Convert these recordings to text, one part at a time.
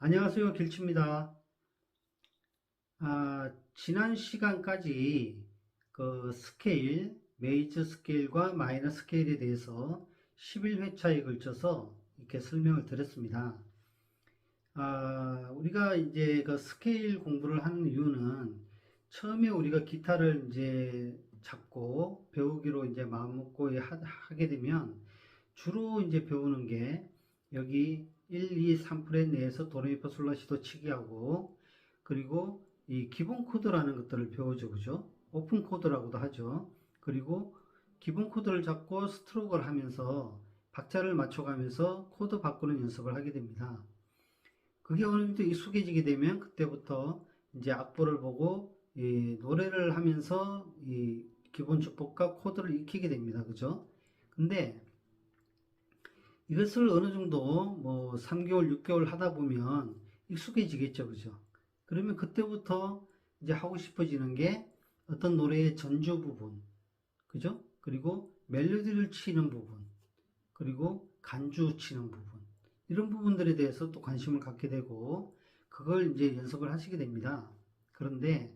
안녕하세요. 길치입니다. 지난 시간까지 그 스케일, 메이저 스케일과 마이너 스케일에 대해서 11회차에 걸쳐서 이렇게 설명을 드렸습니다. 우리가 이제 그 스케일 공부를 하는 이유는 처음에 우리가 기타를 이제 잡고 배우기로 이제 마음먹고 하게 되면 주로 이제 배우는 게 여기 1, 2, 3프렛 내에서 도레미파솔라시도 치기하고 그리고 이 기본 코드라는 것들을 배우죠. 그죠? 오픈 코드라고도 하죠. 그리고 기본 코드를 잡고 스트로크를 하면서 박자를 맞춰가면서 코드 바꾸는 연습을 하게 됩니다. 그게 어느 정도 익숙해지게 되면 그때부터 이제 악보를 보고 이 노래를 하면서 이 기본 주법과 코드를 익히게 됩니다. 그죠? 근데 이것을 어느 정도 뭐 3개월, 6개월 하다 보면 익숙해지겠죠. 그죠? 그러면 그때부터 이제 하고 싶어지는 게 어떤 노래의 전주 부분, 그죠? 그리고 멜로디를 치는 부분, 그리고 간주 치는 부분, 이런 부분들에 대해서 또 관심을 갖게 되고, 그걸 이제 연습을 하시게 됩니다. 그런데,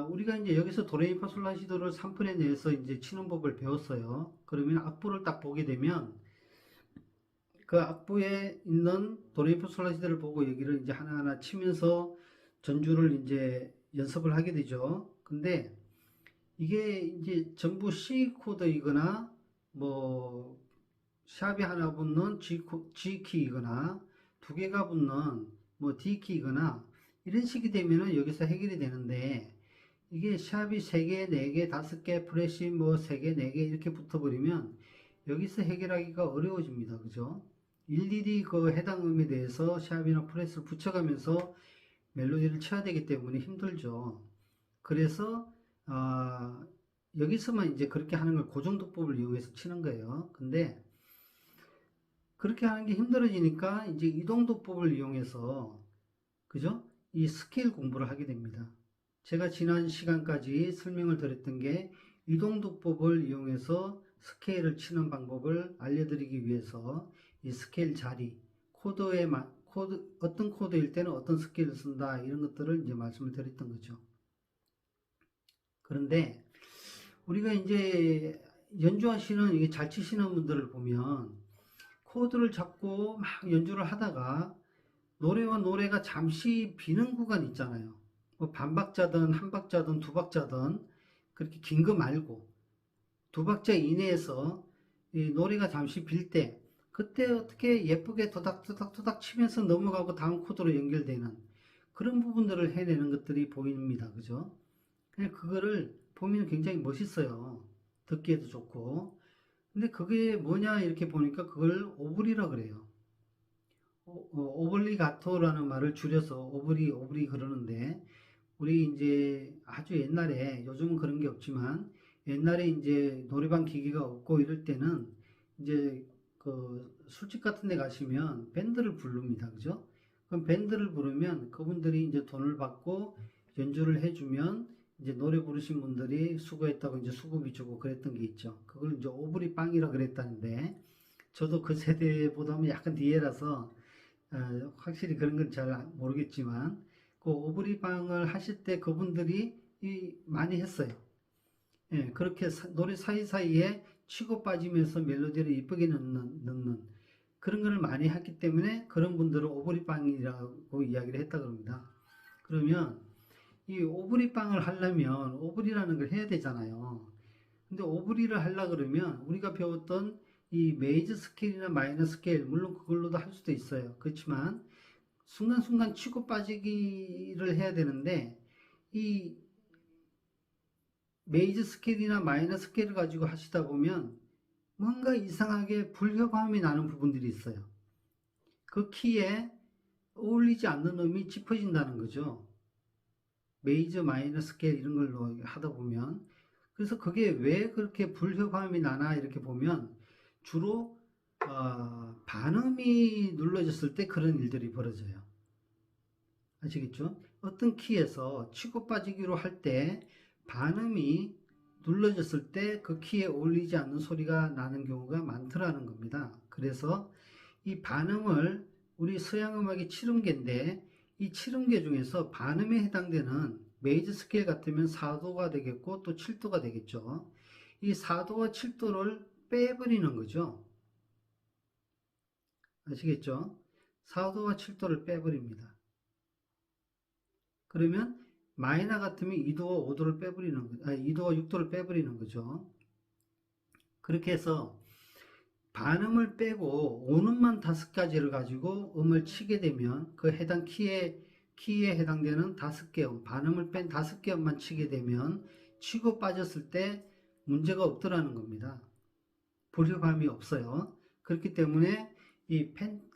우리가 이제 여기서 도레미파솔라시도를 3분에 내서 이제 치는 법을 배웠어요. 그러면 악보를 딱 보게 되면, 그 악보에 있는 도레미파솔라시도를 보고 여기를 이제 하나하나 치면서 전주를 이제 연습을 하게 되죠. 근데 이게 이제 전부 C 코드이거나 뭐 샵이 하나 붙는 G 키이거나 두 개가 붙는 뭐 D 키이거나 이런 식이 되면은 여기서 해결이 되는데 이게 샵이 3개, 4개, 5개, 프렛이 뭐 3개, 4개 이렇게 붙어버리면 여기서 해결하기가 어려워집니다. 그죠? 일일이 그 해당 음에 대해서 샵이나 프렛을 붙여가면서 멜로디를 쳐야 되기 때문에 힘들죠. 그래서 여기서만 이제 그렇게 하는 걸 고정도법을 이용해서 치는 거예요. 근데 그렇게 하는 게 힘들어지니까 이제 이동도법을 이용해서 그죠? 이 스케일 공부를 하게 됩니다. 제가 지난 시간까지 설명을 드렸던 게 이동도법을 이용해서 스케일을 치는 방법을 알려드리기 위해서 이 스케일 자리, 어떤 코드일 때는 어떤 스케일을 쓴다 이런 것들을 이제 말씀을 드렸던 거죠. 그런데 우리가 이제 연주하시는 이게 잘 치시는 분들을 보면 코드를 잡고 막 연주를 하다가 노래와 노래가 잠시 비는 구간 있잖아요. 뭐 반박자든 한 박자든 두 박자든 그렇게 긴 거 말고 두 박자 이내에서 이 노래가 잠시 빌 때 그때 어떻게 예쁘게 토닥토닥토닥 치면서 넘어가고 다음 코드로 연결되는 그런 부분들을 해내는 것들이 보입니다. 그죠? 그거를 보면 굉장히 멋있어요. 듣기에도 좋고. 근데 그게 뭐냐 이렇게 보니까 그걸 오브리라 그래요. 오블리가토라는 말을 줄여서 오브리 그러는데 우리 이제 아주 옛날에 요즘은 그런 게 없지만 옛날에 이제 노래방 기기가 없고 이럴 때는 이제 그 술집 같은 데 가시면 밴드를 부릅니다. 그죠? 그럼 밴드를 부르면 그분들이 이제 돈을 받고 연주를 해주면 이제 노래 부르신 분들이 수고했다고 이제 수고비 주고 그랬던 게 있죠. 그걸 이제 오브리 빵이라 그랬다는데 저도 그 세대보다는 약간 뒤에라서 확실히 그런 건 잘 모르겠지만 그 오브리방을 하실 때 그분들이 많이 했어요. 예, 그렇게 노래 사이사이에 치고 빠지면서 멜로디를 이쁘게 넣는 그런 거를 많이 했기 때문에 그런 분들은 오브리빵이라고 이야기를 했다 그럽니다. 그러면 이 오브리빵을 하려면 오브리라는 걸 해야 되잖아요. 근데 오브리를 하려 그러면 우리가 배웠던 이 메이저 스케일이나 마이너 스케일 물론 그걸로도 할 수도 있어요. 그렇지만 순간순간 치고 빠지기를 해야 되는데 이 메이저 스케일이나 마이너 스케일을 가지고 하시다 보면 뭔가 이상하게 불협화음이 나는 부분들이 있어요. 그 키에 어울리지 않는 음이 짚어진다는 거죠. 메이저 마이너 스케일 이런 걸로 하다 보면 그래서 그게 왜 그렇게 불협화음이 나나 이렇게 보면 주로 반음이 눌러졌을 때 그런 일들이 벌어져요. 아시겠죠? 어떤 키에서 치고 빠지기로 할 때 반음이 눌러졌을 때 그 키에 어울리지 않는 소리가 나는 경우가 많더라는 겁니다. 그래서 이 반음을 우리 서양 음악이 7음계인데 이 7음계 중에서 반음에 해당되는 메이저 스케일 같으면 4도가 되겠고 또 7도가 되겠죠. 이 4도와 7도를 빼버리는 거죠. 아시겠죠? 4도와 7도를 빼버립니다. 그러면 마이너 같으면 2도와 5도를 빼버리는 거, 2도와 6도를 빼버리는 거죠. 그렇게 해서 반음을 빼고 오음만 5가지를 가지고 음을 치게 되면 그 해당 키에 해당되는 5개 음, 반음을 뺀 5개 음만 치게 되면 치고 빠졌을 때 문제가 없더라는 겁니다. 불협화음이 없어요. 그렇기 때문에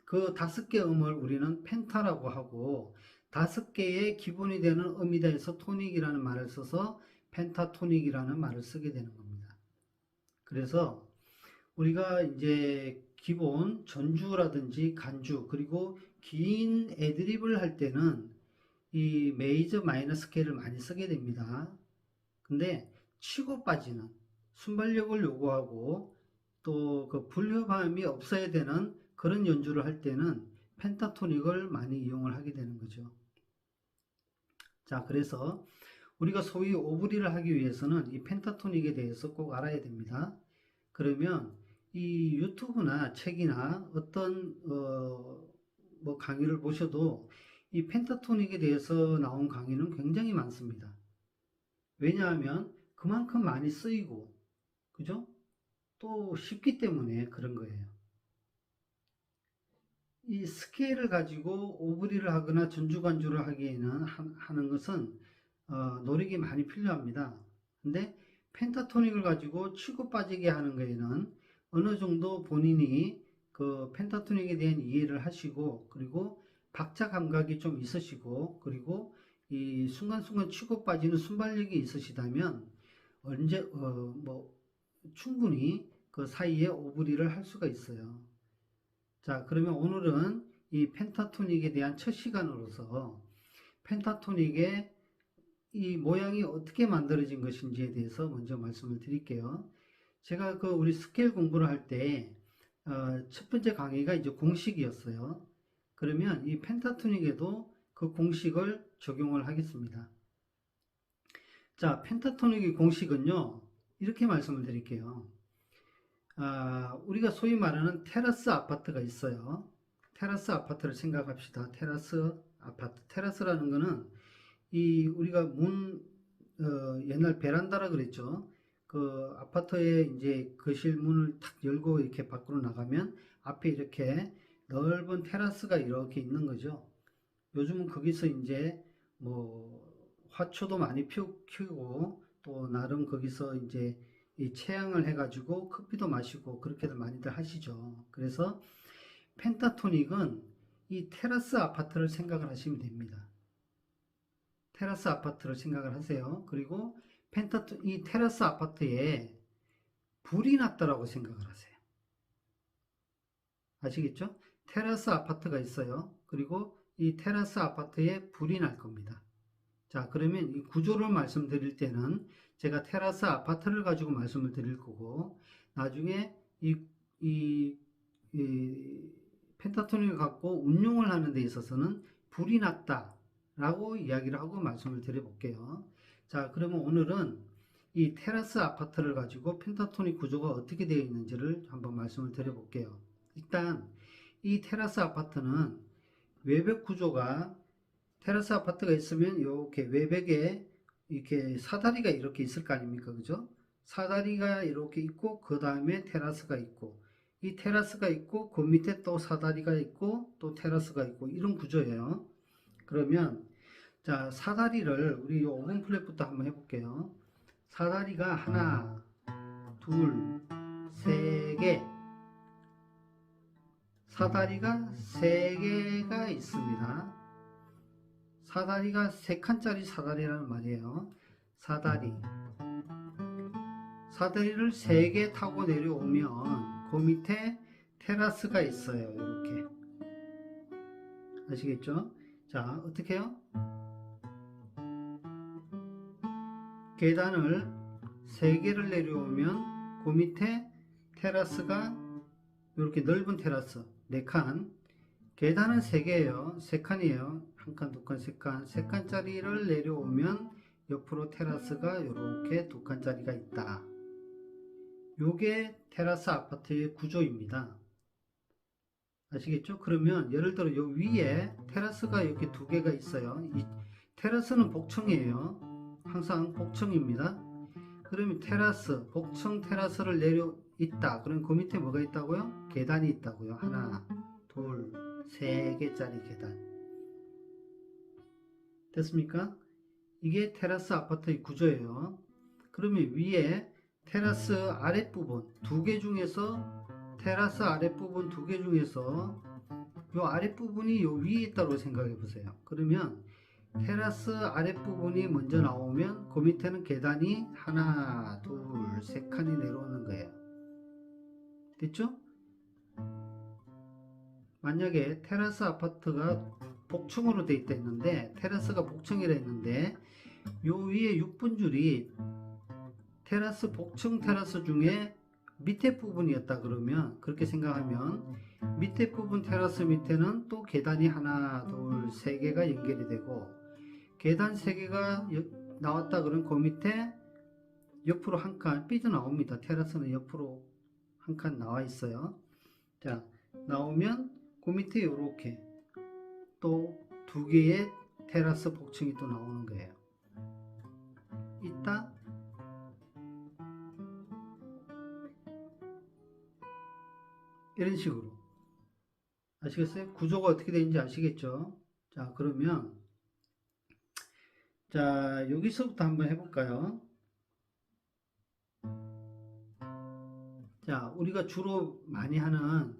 그 5개 음을 우리는 펜타라고 하고 5개의 기본이 되는 음이 대해서 토닉이라는 말을 써서 펜타토닉이라는 말을 쓰게 되는 겁니다. 그래서 우리가 이제 기본 전주라든지 간주 그리고 긴 애드립을 할 때는 이 메이저 마이너 스케일을 많이 쓰게 됩니다. 근데 치고 빠지는 순발력을 요구하고 또 그 불협화음이 없어야 되는 그런 연주를 할 때는 펜타토닉을 많이 이용을 하게 되는 거죠. 자, 그래서 우리가 소위 오브리를 하기 위해서는 이 펜타토닉에 대해서 꼭 알아야 됩니다. 그러면 이 유튜브나 책이나 어떤 뭐 강의를 보셔도 이 펜타토닉에 대해서 나온 강의는 굉장히 많습니다. 왜냐하면 그만큼 많이 쓰이고 그죠? 또 쉽기 때문에 그런 거예요. 이 스케일을 가지고 오브리를 하거나 전주간주를 하기에는 하는 것은 노력이 많이 필요합니다. 근데 펜타토닉을 가지고 치고 빠지게 하는 거에는 어느 정도 본인이 그 펜타토닉에 대한 이해를 하시고 그리고 박자 감각이 좀 있으시고 그리고 이 순간순간 치고 빠지는 순발력이 있으시다면 언제 뭐 충분히 그 사이에 오브리를 할 수가 있어요. 자, 그러면 오늘은 이 펜타토닉에 대한 첫 시간으로서 펜타토닉의 이 모양이 어떻게 만들어진 것인지에 대해서 먼저 말씀을 드릴게요. 제가 그 우리 스케일 공부를 할 때, 첫 번째 강의가 이제 공식이었어요. 그러면 이 펜타토닉에도 그 공식을 적용을 하겠습니다. 자, 펜타토닉의 공식은요, 이렇게 말씀을 드릴게요. 우리가 소위 말하는 테라스 아파트가 있어요. 테라스 아파트를 생각합시다. 테라스 아파트. 테라스라는 거는 이 우리가 옛날 베란다라 그랬죠. 그 아파트에 이제 거실 문을 탁 열고 이렇게 밖으로 나가면 앞에 이렇게 넓은 테라스가 이렇게 있는 거죠. 요즘은 거기서 이제 뭐 화초도 많이 키우고 또 나름 거기서 이제 이 체향을 해가지고 커피도 마시고 그렇게들 많이들 하시죠. 그래서 펜타토닉은 이 테라스 아파트를 생각을 하시면 됩니다. 테라스 아파트를 생각을 하세요. 그리고 이 테라스 아파트에 불이 났다라고 생각을 하세요. 아시겠죠? 테라스 아파트가 있어요. 그리고 이 테라스 아파트에 불이 날 겁니다. 자, 그러면 이 구조를 말씀드릴 때는 제가 테라스 아파트를 가지고 말씀을 드릴 거고, 나중에 이 펜타토닉을 갖고 운용을 하는 데 있어서는 불이 났다라고 이야기를 하고 말씀을 드려볼게요. 자, 그러면 오늘은 이 테라스 아파트를 가지고 펜타토닉 구조가 어떻게 되어 있는지를 한번 말씀을 드려볼게요. 일단 이 테라스 아파트는 외벽 구조가 테라스 아파트가 있으면 이렇게 외벽에 이렇게 사다리가 이렇게 있을 거 아닙니까? 그죠? 사다리가 이렇게 있고 그 다음에 테라스가 있고 이 테라스가 있고 그 밑에 또 사다리가 있고 또 테라스가 있고 이런 구조예요. 그러면 자, 사다리를 우리 오븐 플랫부터 한번 해볼게요. 사다리가 하나, 둘, 세 개. 사다리가 세 개가 있습니다. 사다리가 세 칸짜리 사다리라는 말이에요. 사다리를 세 개 타고 내려오면 그 밑에 테라스가 있어요. 이렇게 아시겠죠? 자, 어떻게 해요? 계단을 세 개를 내려오면 그 밑에 테라스가 이렇게 넓은 테라스 4칸, 계단은 3개예요. 3칸이에요. 한 칸, 두 칸, 세 칸. 3칸짜리를 내려오면 옆으로 테라스가 이렇게 2칸짜리가 있다. 요게 테라스 아파트의 구조입니다. 아시겠죠? 그러면 예를 들어 요 위에 테라스가 이렇게 2개가 있어요. 이 테라스는 복층이에요. 항상 복층입니다. 그러면 테라스, 복층 테라스를 내려 있다. 그럼 그 밑에 뭐가 있다고요? 계단이 있다고요. 하나, 둘, 3개짜리 계단. 됐습니까? 이게 테라스 아파트의 구조예요. 그러면 위에 테라스 아랫부분 2개 중에서 테라스 아랫부분 2개 중에서 요 아랫부분이 요 위에 있다고 생각해 보세요. 그러면 테라스 아랫부분이 먼저 나오면 그 밑에는 계단이 하나, 둘, 3칸이 내려오는 거예요. 됐죠? 만약에 테라스 아파트가 복층으로 돼 있다 했는데 테라스가 복층이라 했는데 요 위에 6분줄이 테라스 복층 테라스 중에 밑에 부분이었다 그러면 그렇게 생각하면 밑에 부분 테라스 밑에는 또 계단이 하나, 둘, 3개가 연결이 되고 계단 3개가 나왔다 그러면 그 밑에 옆으로 한 칸 삐져나옵니다. 테라스는 옆으로 한 칸 나와 있어요. 자, 나오면 그 밑에 이렇게 또 2개의 테라스 복층이 또 나오는 거예요. 있다? 이런 식으로. 아시겠어요? 구조가 어떻게 되는지 아시겠죠? 자, 그러면 자, 여기서부터 한번 해볼까요? 자, 우리가 주로 많이 하는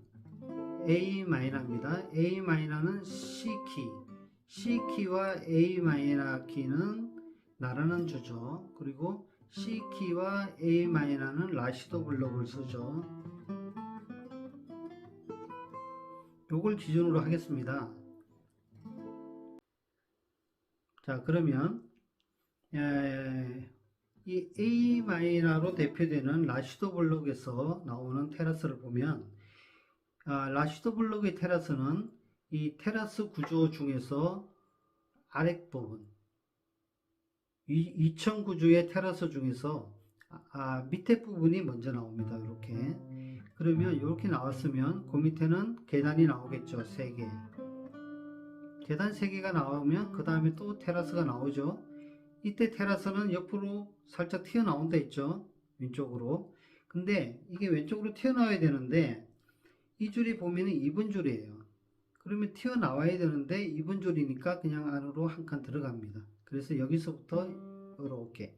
A마이너입니다. A마이너는 C키, C키와 A마이너키는 나라는 주죠. 그리고 C키와 A마이너는 라시도 블록을 쓰죠. 요걸 기준으로 하겠습니다. 자, 그러면 이 A-로 대표되는 라시도 블록에서 나오는 테라스를 보면 라시도 블록의 테라스는 이 테라스 구조 중에서 아랫부분 2층 구조의 테라스 중에서 밑에 부분이 먼저 나옵니다. 이렇게 그러면 이렇게 나왔으면 그 밑에는 계단이 나오겠죠. 3개 계단 3개가 나오면 그 다음에 또 테라스가 나오죠. 이때 테라스는 옆으로 살짝 튀어나온다 했죠. 왼쪽으로. 근데 이게 왼쪽으로 튀어나와야 되는데 이 줄이 보면은 2분 줄이에요. 그러면 튀어나와야 되는데 2분 줄이니까 그냥 안으로 한 칸 들어갑니다. 그래서 여기서부터 이렇게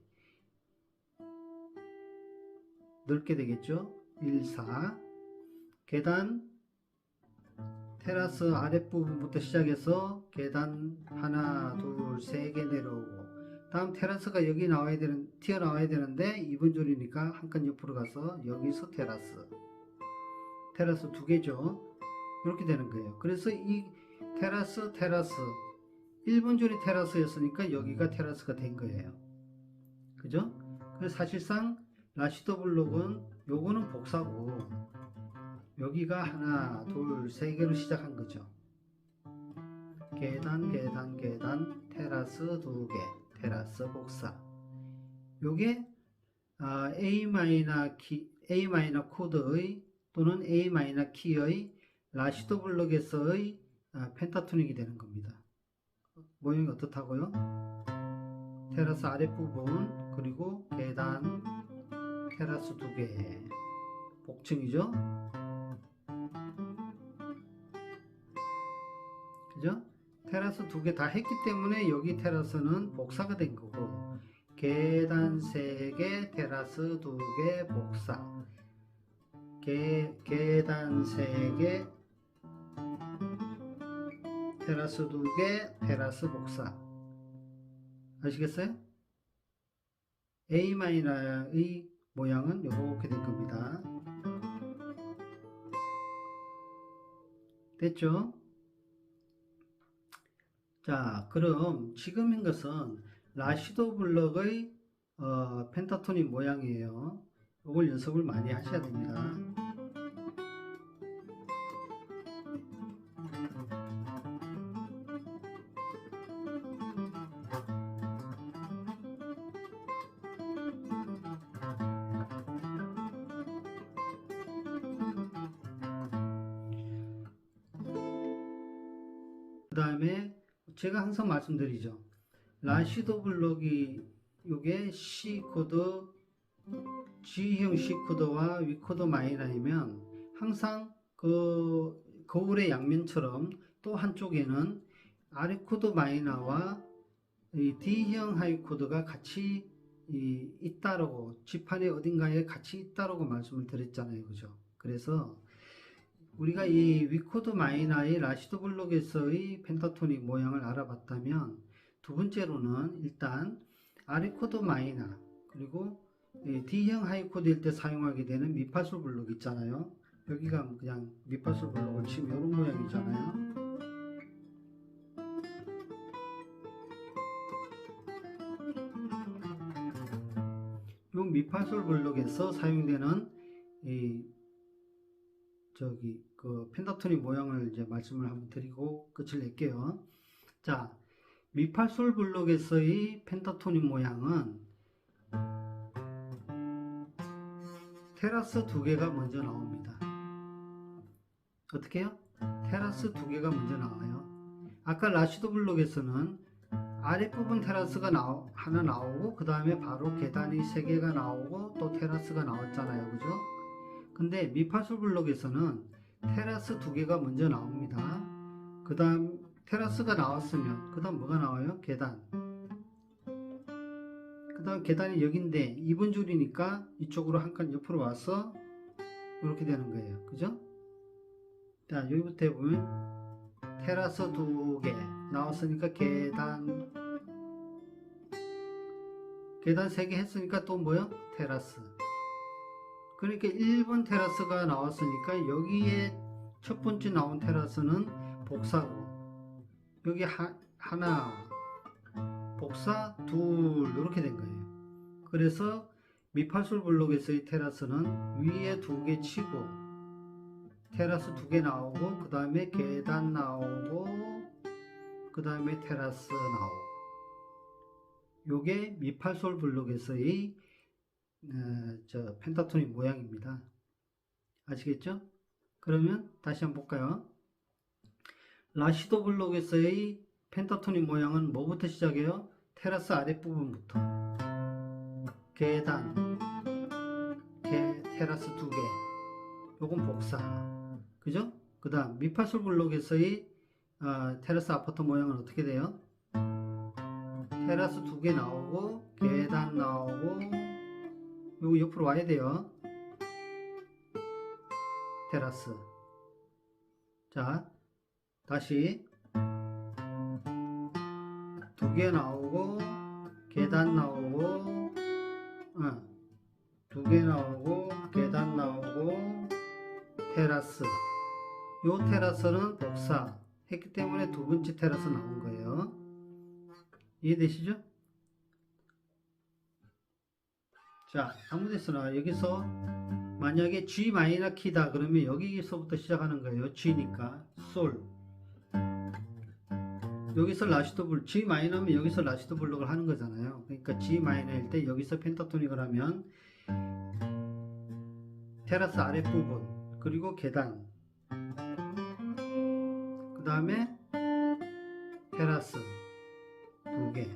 넓게 되겠죠. 1, 4 계단 테라스 아랫부분부터 시작해서 계단 하나, 둘, 3개 내려오고 다음 테라스가 여기 튀어나와야 되는데 2분 줄이니까 한 칸 옆으로 가서 여기서 테라스 2개죠. 이렇게 되는 거예요. 그래서 이 테라스 1분 줄이 테라스였으니까 여기가 테라스가 된 거예요. 그죠? 그래서 사실상 라시도 블록은 요거는 복사고 여기가 하나, 둘, 3개로 시작한 거죠. 계단, 테라스 2개, 테라스 복사. 요게 A- 코드의 또는 A- 키의 라시도 블록에서의 펜타토닉이 되는 겁니다. 모양이 어떻다고요? 테라스 아랫부분 그리고 계단 테라스 2개 복층이죠. 그죠? 테라스 2개 다 했기 때문에 여기 테라스는 복사가 된 거고 계단 3개 테라스 2개 복사 계단 3개 테라스 2개 테라스 복사 아시겠어요? A-의 모양은 이렇게 될 겁니다. 됐죠? 자, 그럼 지금인 것은 라시도 블럭의 펜타토닉 모양이에요. 이걸 연습을 많이 하셔야 됩니다. 그 다음에 제가 항상 말씀드리죠. 라시도 블록이 요게 C 코드, G형 C 코드와 V 코드 마이너이면 항상 그 거울의 양면처럼 또 한쪽에는 아래 코드 마이너와 이 D형 하이 코드가 같이 있다라고, 지판의 어딘가에 같이 있다라고 말씀을 드렸잖아요. 그죠? 그래서 우리가 이 위코드 마이너의 라시도 블록에서의 펜타토닉 모양을 알아봤다면, 두 번째로는 일단 아래 코드 마이너 그리고 D형 하이 코드일 때 사용하게 되는 미파솔 블록 있잖아요. 여기가 그냥 미파솔 블록을 치면 이런 모양이잖아요. 이 미파솔 블록에서 사용되는 그 펜타토닉 모양을 이제 말씀을 한번 드리고 끝을 낼게요. 자, 미파솔 블록에서의 펜타토닉 모양은 테라스 두 개가 먼저 나옵니다. 어떻게 해요? 테라스 두 개가 먼저 나와요. 아까 라시도 블록에서는 아랫부분 테라스가 하나 나오고 그 다음에 바로 계단이 세 개가 나오고 또 테라스가 나왔잖아요. 그죠? 근데 미파솔 블록에서는 테라스 두 개가 먼저 나옵니다. 그 다음 테라스가 나왔으면 그 다음 뭐가 나와요? 계단. 그 다음 계단이 여기인데 2번 줄이니까 이쪽으로 한 칸 옆으로 와서 이렇게 되는 거예요. 그죠? 자, 여기부터 해보면 테라스 두 개 나왔으니까 계단 세 개 했으니까 또 뭐요? 테라스. 그러니까 1번 테라스가 나왔으니까 여기에 첫 번째 나온 테라스는 복사고, 여기 하나 복사 둘 이렇게 된 거예요. 그래서 미파솔 블록에서의 테라스는 위에 두 개 치고 테라스 두 개 나오고 그 다음에 계단 나오고 그 다음에 테라스 나오고, 요게 미파솔 블록에서의 펜타토닉 모양입니다. 아시겠죠? 그러면 다시 한번 볼까요? 라시도 블록에서의 펜타토닉 모양은 뭐부터 시작해요? 테라스 아랫부분부터 계단, 테라스 두 개, 요건 복사. 그죠? 그 다음 미파솔 블록에서의 테라스 아파트 모양은 어떻게 돼요? 테라스 두 개 나오고 계단 나오고 요거 옆으로 와야 돼요. 테라스. 자, 다시 두 개 나오고 계단 나오고 두 개 나오고 계단 나오고 테라스. 요 테라스는 복사 했기 때문에 두 번째 테라스 나온 거예요. 이해되시죠? 자, 아무데서나 여기서 만약에 G 마이너 키다 그러면 여기서부터 시작하는 거예요. G니까 솔. 여기서 라시도 블록, G 마이너면 여기서 라시도 블록을 하는 거잖아요. 그러니까 G 마이너일 때 여기서 펜타토닉을 하면 테라스 아랫부분 그리고 계단, 그 다음에 테라스 두 개,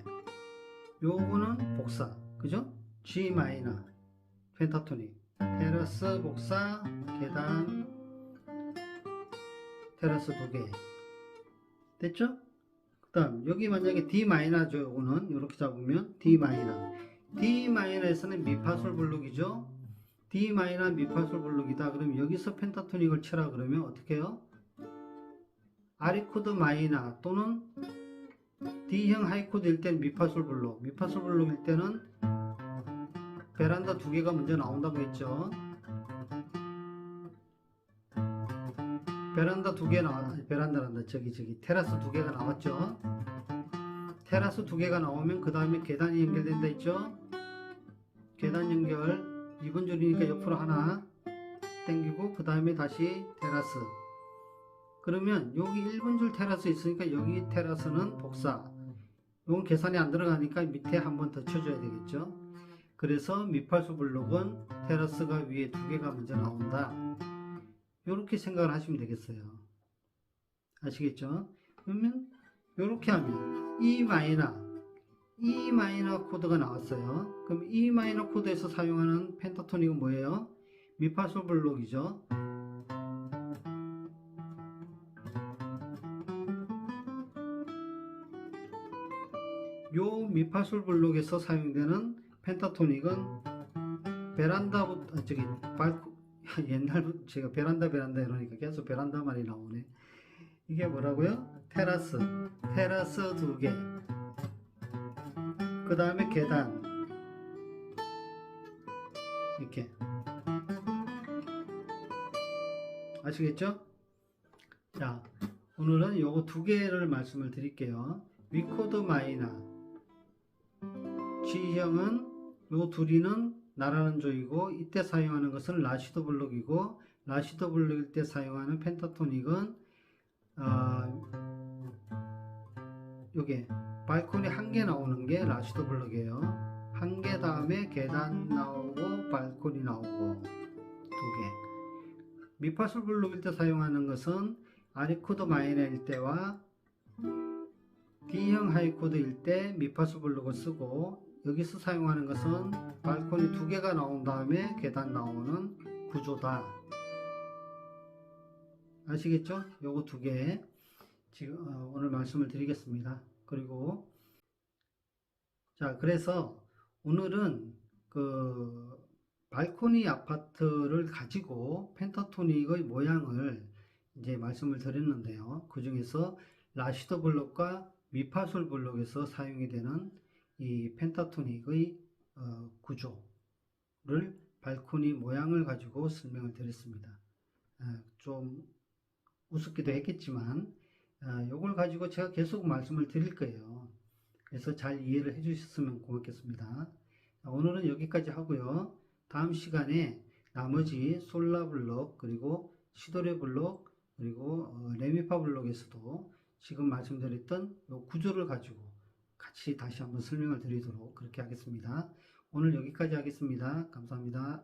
요거는 복사. 그죠? G 마이너 펜타토닉, 테라스 복사, 계단, 테라스 두 개. 됐죠? 그 다음 여기 만약에 D 마이너죠. 요거는 이렇게 잡으면 D 마이너. D 마이너에서는 미파솔 블록이죠. D 마이너 미파솔 블록이다. 그러면 여기서 펜타토닉을 쳐라 그러면 어떻게 해요? 아래 코드 마이너 또는 D형 하이 코드일 때는 미파솔 블록, 미파솔 블록일 때는 베란다 두 개가 먼저 나온다고 했죠. 베란다 두 개 베란다란다. 저기 테라스 두 개가 나왔죠. 테라스 두 개가 나오면 그 다음에 계단이 연결된다 했죠. 계단 연결 2번 줄이니까 옆으로 하나 당기고 그 다음에 다시 테라스. 그러면 여기 1번 줄 테라스 있으니까 여기 테라스는 복사. 이건 계산이 안 들어가니까 밑에 한 번 더 쳐줘야 되겠죠. 그래서 미파솔 블록은 테라스가 위에 두 개가 먼저 나온다. 이렇게 생각을 하시면 되겠어요. 아시겠죠? 그러면 이렇게 하면 E 마이너 코드가 나왔어요. 그럼 E 마이너 코드에서 사용하는 펜타토닉은 뭐예요? 미파솔 블록이죠. 요 미파솔 블록에서 사용되는 펜타토닉은 베란다부터 저기 발코 옛날부터 제가 베란다 이러니까 계속 베란다 말이 나오네. 이게 뭐라고요? 테라스 2개, 그 다음에 계단 이렇게, 아시겠죠? 자, 오늘은 요거 2개를 말씀을 드릴게요. 위코드 마이너 G형은 요 둘이는 나라는 조이고, 이때 사용하는 것은 라시도 블록이고, 라시도 블록일 때 사용하는 펜타토닉은 요게 발코니 1개 나오는 게 라시도 블록이에요. 1개 다음에 계단 나오고 발코니 나오고 2개. 미파솔 블록일 때 사용하는 것은 아리코드 마이너일 때와 D형 하이코드일 때 미파솔 블록을 쓰고, 여기서 사용하는 것은 발코니 2개가 나온 다음에 계단 나오는 구조다. 아시겠죠? 요거 2개 지금 오늘 말씀을 드리겠습니다. 그리고 자, 그래서 오늘은 그 발코니 아파트를 가지고 펜타토닉의 모양을 이제 말씀을 드렸는데요. 그 중에서 라시도 블록과 미파솔 블록에서 사용이 되는 이 펜타토닉의 구조를 발코니 모양을 가지고 설명을 드렸습니다. 좀 우습기도 했겠지만 이걸 가지고 제가 계속 말씀을 드릴 거예요. 그래서 잘 이해를 해 주셨으면 고맙겠습니다. 오늘은 여기까지 하고요. 다음 시간에 나머지 솔라 블록, 그리고 시도레 블록, 그리고 레미파 블록에서도 지금 말씀드렸던 이 구조를 가지고 같이 다시 한번 설명을 드리도록 그렇게 하겠습니다. 오늘 여기까지 하겠습니다. 감사합니다.